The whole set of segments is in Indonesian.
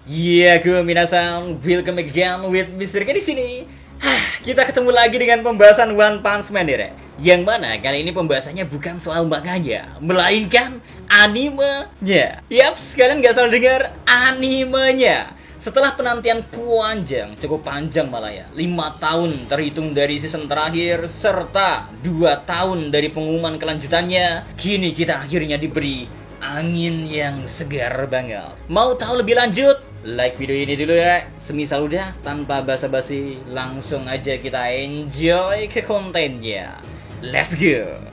Iya, gue minasan, welcome again with Mr. K di sini. Kita ketemu lagi dengan pembahasan One Punch Man ya, yang mana kali ini pembahasannya bukan soal manganya, melainkan animenya. Yaps, kalian gak salah dengar, animenya. Setelah penantian panjang, cukup panjang malah ya, 5 tahun terhitung dari season terakhir, serta 2 tahun dari pengumuman kelanjutannya, kini kita akhirnya diberi angin yang segar banget. Mau tahu lebih lanjut? Like video ini dulu ya. Semisal udah, tanpa basa-basi, langsung aja kita enjoy ke kontennya. Let's go.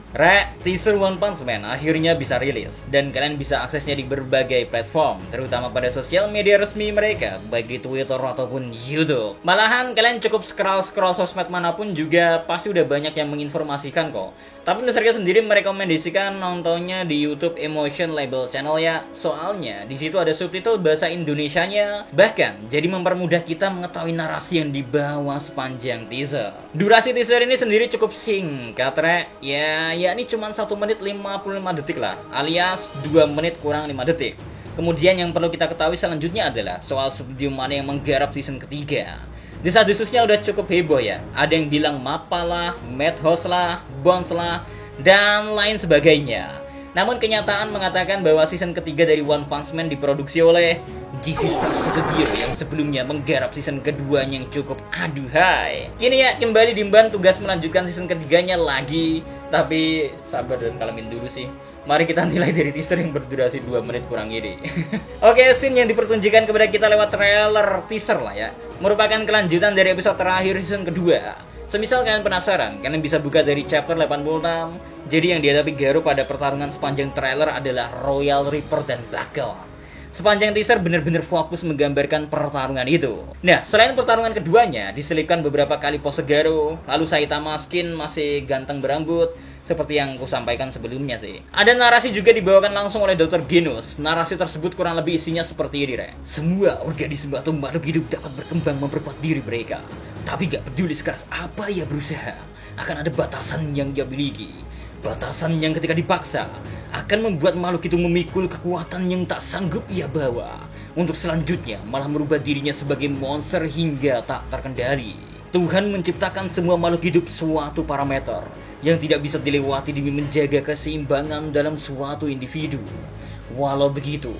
Teaser One Punch Man akhirnya bisa rilis, dan kalian bisa aksesnya di berbagai platform, terutama pada sosial media resmi mereka, baik di Twitter ataupun YouTube. Malahan kalian cukup scroll sosmed manapun juga pasti udah banyak yang menginformasikan kok. Tapi Mr. K sendiri merekomendasikan nontonnya di YouTube Emotion Label Channel ya, soalnya di situ ada subtitle bahasa Indonesianya, bahkan jadi mempermudah kita mengetahui narasi yang dibawa sepanjang teaser. Durasi teaser ini sendiri cukup singkat, ya ini cuma 1 menit 55 detik lah, alias 2 menit kurang 5 detik. Kemudian yang perlu kita ketahui selanjutnya adalah soal studio mana yang menggarap season ketiga. Desas-desusnya udah cukup heboh ya. Ada yang bilang Mappa lah, Madhouse lah, Bones lah, dan lain sebagainya. Namun kenyataan mengatakan bahwa season ketiga dari One Punch Man diproduksi oleh DC Star Studio yang sebelumnya menggarap season keduanya yang cukup aduhai. Kini ya kembali diemban tugas melanjutkan season ketiganya lagi. Tapi sabar dan kalamin dulu sih. Mari kita nilai dari teaser yang berdurasi 2 menit kurang ini. Oke, scene yang dipertunjukkan kepada kita lewat trailer teaser lah ya, merupakan kelanjutan dari episode terakhir season kedua. Semisal kalian penasaran, kalian bisa buka dari chapter 86. Jadi yang dihadapi Garou pada pertarungan sepanjang trailer adalah Royal Reaper dan Buckle. Sepanjang teaser benar-benar fokus menggambarkan pertarungan itu. Nah, selain pertarungan keduanya, diselipkan beberapa kali pose Garou, lalu Saitama skin masih ganteng berambut, seperti yang aku sampaikan sebelumnya sih. Ada narasi juga dibawakan langsung oleh Dr. Genos. Narasi tersebut kurang lebih isinya seperti ini, Semua organisme atau makhluk hidup dapat berkembang memperkuat diri mereka. Tapi gak peduli sekeras apa ia berusaha, akan ada batasan yang ia miliki. Batasan yang ketika dipaksa akan membuat makhluk itu memikul kekuatan yang tak sanggup ia bawa, untuk selanjutnya malah merubah dirinya sebagai monster hingga tak terkendali. Tuhan menciptakan semua makhluk hidup suatu parameter yang tidak bisa dilewati demi menjaga keseimbangan dalam suatu individu. Walau begitu,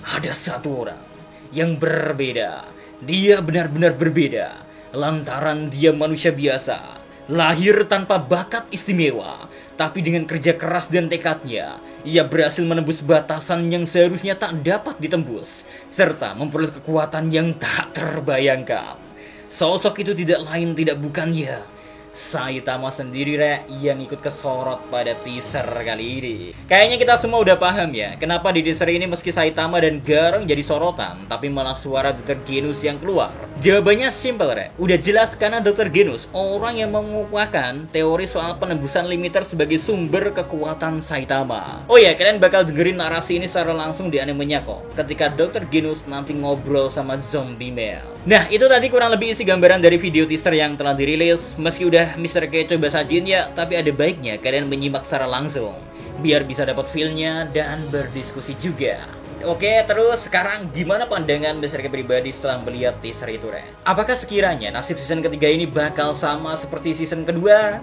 ada satu orang yang berbeda. Dia benar-benar berbeda, lantaran dia manusia biasa, lahir tanpa bakat istimewa, tapi dengan kerja keras dan tekadnya, ia berhasil menembus batasan yang seharusnya tak dapat ditembus, serta memperoleh kekuatan yang tak terbayangkan. Sosok itu tidak lain tidak bukan ya, Saitama sendiri yang ikut kesorot pada teaser kali ini. Kayaknya kita semua udah paham ya, kenapa di teaser ini meski Saitama dan Garou jadi sorotan, tapi malah suara Dr. Genos yang keluar. Jawabannya simple udah jelas karena Dr. Genos orang yang mengupakan teori soal penembusan limiter sebagai sumber kekuatan Saitama. Oh ya, kalian bakal dengerin narasi ini secara langsung di animenya kok, ketika Dr. Genos nanti ngobrol sama Zombie Man. Nah, itu tadi kurang lebih isi gambaran dari video teaser yang telah dirilis. Meski udah Mr. K coba sajin ya, tapi ada baiknya kalian menyimak secara langsung, biar bisa dapat feel-nya dan berdiskusi juga. Oke, terus sekarang gimana pandangan Mr. K pribadi setelah melihat teaser itu, Apakah sekiranya nasib season ketiga ini bakal sama seperti season kedua?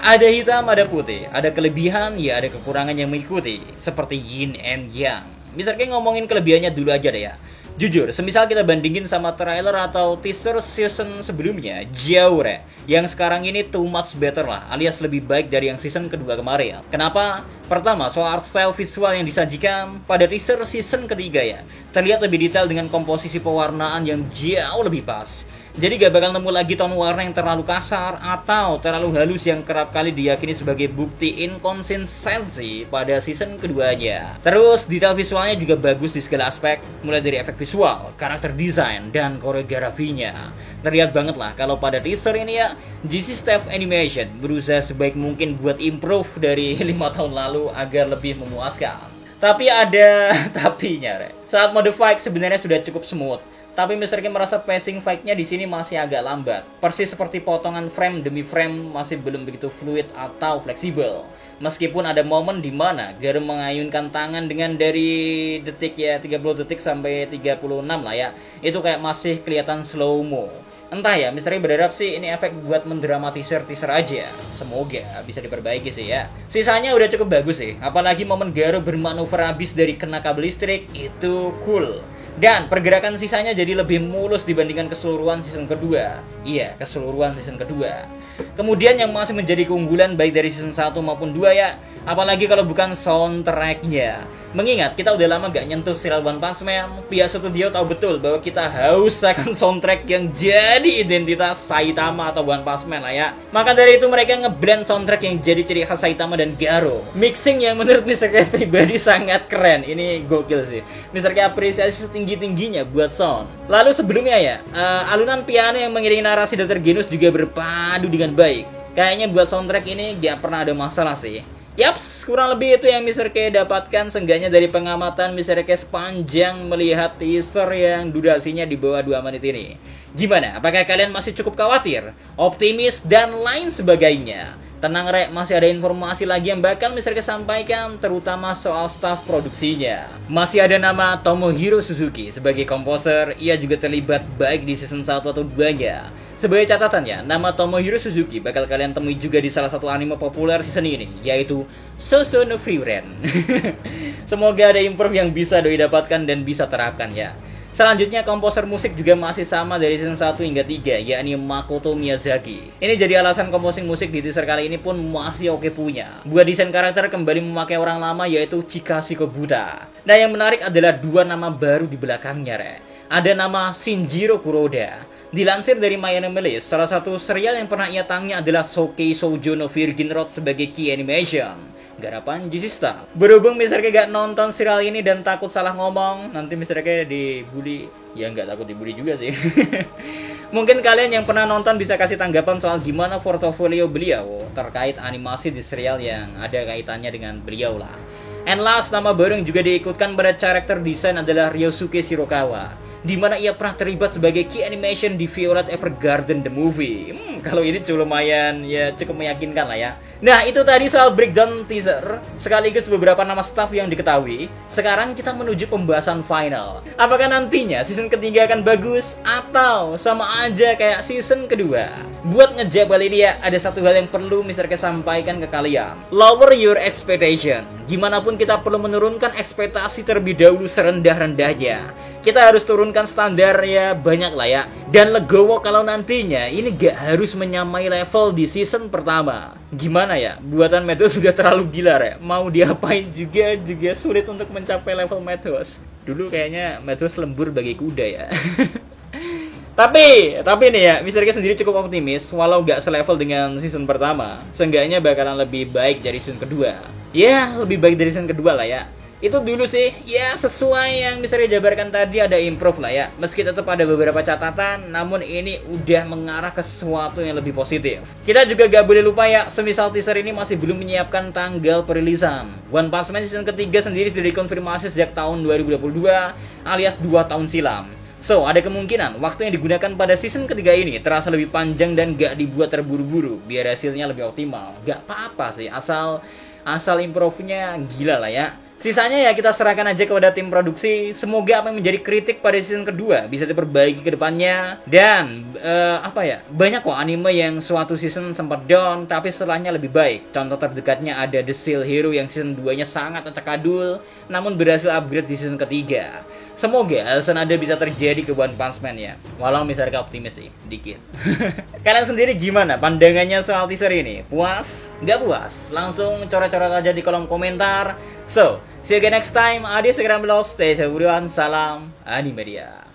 Ada hitam, ada putih, ada kelebihan, ya ada kekurangan yang mengikuti, seperti yin and yang. Mr. K ngomongin kelebihannya dulu aja deh ya. Jujur, semisal kita bandingin sama trailer atau teaser season sebelumnya, jauh yang sekarang ini too much better lah, alias lebih baik dari yang season kedua kemarin. Kenapa? Pertama, soal art style visual yang disajikan pada teaser season ketiga ya, terlihat lebih detail dengan komposisi pewarnaan yang jauh lebih pas. Jadi gak bakal nemu lagi tone warna yang terlalu kasar atau terlalu halus yang kerap kali diyakini sebagai bukti inkonsistensi pada season keduanya. Terus detail visualnya juga bagus di segala aspek, mulai dari efek visual, karakter design, dan koreografinya. Terlihat banget lah kalau pada teaser ini ya, GC Staff Animation berusaha sebaik mungkin buat improve dari 5 tahun lalu agar lebih memuaskan. Tapi ada tapinya, Saat mode fight sebenarnya sudah cukup smooth. Tapi Mr. K merasa pacing fight-nya di sini masih agak lambat. Persis seperti potongan frame demi frame masih belum begitu fluid atau fleksibel. Meskipun ada momen di mana Garo mengayunkan tangan dengan dari detik ya 30 detik sampai 36 lah ya. Itu kayak masih kelihatan slow-mo. Entah ya, Mr. K berharap sih ini efek buat mendramatisir teaser aja. Semoga bisa diperbaiki sih ya. Sisanya udah cukup bagus sih. Apalagi momen Garo bermanuver habis dari kena kabel listrik itu cool. Dan pergerakan sisanya jadi lebih mulus dibandingkan keseluruhan season kedua. Iya, keseluruhan season kedua. Kemudian yang masih menjadi keunggulan baik dari season 1 maupun 2 ya, apalagi kalau bukan soundtracknya. Mengingat kita udah lama gak nyentuh serial One Punch Man, pihak studio tahu betul bahwa kita haus akan soundtrack yang jadi identitas Saitama atau One Punch Man lah ya. Maka dari itu mereka ngeblend soundtrack yang jadi ciri khas Saitama dan Garo. Mixing yang menurut Mr. K pribadi sangat keren. Ini gokil sih. Mr. K apresiasi setinggi-tingginya buat sound. Lalu sebelumnya ya, alunan piano yang mengiringi narasi Dr. Genus juga berpadu dengan baik. Kayaknya buat soundtrack ini gak pernah ada masalah sih. Yaps, kurang lebih itu yang Mr. K dapatkan seenggaknya dari pengamatan Mr. K sepanjang melihat teaser yang durasinya di bawah 2 menit ini. Gimana? Apakah kalian masih cukup khawatir, optimis, dan lain sebagainya? Tenang rek, masih ada informasi lagi yang bakal Mr. K sampaikan, terutama soal staf produksinya. Masih ada nama Tomohiro Suzuki sebagai komposer, ia juga terlibat baik di season 1 atau 2-nya. Sebagai catatannya, nama Tomohiro Suzuki bakal kalian temui juga di salah satu anime populer season ini, yaitu Soso no Frieren. Semoga ada improve yang bisa doi dapatkan dan bisa terapkan ya. Selanjutnya, komposer musik juga masih sama dari season 1 hingga 3, yakni Makoto Miyazaki. Ini jadi alasan komposing musik di teaser kali ini pun masih oke punya. Buat desain karakter kembali memakai orang lama, yaitu Chikashi Kobuta. Nah, yang menarik adalah 2 nama baru di belakangnya, re. Ada nama Shinjiro Kuroda. Dilansir dari My Anime List, salah satu serial yang pernah ia tangani adalah Soukei Shoujo no Virgin Road sebagai key animation, garapan Jisista. Berhubung Mr. K gak nonton serial ini dan takut salah ngomong, nanti Mr. K dibully. Ya nggak takut dibully juga sih. Mungkin kalian yang pernah nonton bisa kasih tanggapan soal gimana portofolio beliau terkait animasi di serial yang ada kaitannya dengan beliau lah. And last, nama baru yang juga diikutkan pada karakter desain adalah Ryosuke Shirokawa, di mana ia pernah terlibat sebagai key animation di Violet Evergarden the Movie. Kalau ini lumayan ya cukup meyakinkan lah ya. Nah, itu tadi soal breakdown teaser sekaligus beberapa nama staff yang diketahui. Sekarang kita menuju pembahasan final. Apakah nantinya season ketiga akan bagus atau sama aja kayak season kedua? Buat ngejabal ini ya, ada satu hal yang perlu Mr. K sampaikan ke kalian. Lower your expectation. Gimanapun kita perlu menurunkan ekspektasi terlebih dahulu serendah-rendahnya. Kita harus turunkan standar ya banyak lah ya. Dan legowo kalau nantinya ini gak harus menyamai level di season pertama. Gimana ya, buatan Meteos sudah terlalu gila ya. Mau diapain juga sulit untuk mencapai level Meteos. Dulu kayaknya Meteos lembur bagi kuda ya. Tapi nih ya, Mr. K sendiri cukup optimis. Walau gak selevel dengan season pertama, seenggaknya bakalan lebih baik dari season kedua. Ya, lebih baik dari season kedua lah ya. Itu dulu sih, ya sesuai yang Mr. K jabarkan tadi, ada improve lah ya. Meski tetap ada beberapa catatan, namun ini udah mengarah ke sesuatu yang lebih positif. Kita juga gak boleh lupa ya, semisal teaser ini masih belum menyiapkan tanggal perilisan. One Punch Man season ketiga sendiri sudah dikonfirmasi sejak tahun 2022 alias 2 tahun silam. So, ada kemungkinan waktu yang digunakan pada season ketiga ini terasa lebih panjang dan gak dibuat terburu-buru biar hasilnya lebih optimal. Gak apa-apa sih, asal improve-nya gila lah ya. Sisanya ya kita serahkan aja kepada tim produksi. Semoga apa yang menjadi kritik pada season kedua bisa diperbaiki ke depannya. Dan banyak kok anime yang suatu season sempat down tapi setelahnya lebih baik. Contoh terdekatnya ada The Shield Hero yang season 2-nya sangat acak-adul namun berhasil upgrade di season ketiga. Semoga hal senada bisa terjadi ke One Punch Man ya. Walau misalnya optimis sih, dikit. Kalian sendiri gimana pandangannya soal teaser ini? Puas? Gak puas? Langsung coret-coret aja di kolom komentar. So, see you again next time. Adios, segera belos. Stay safe everyone. Salam Animedia.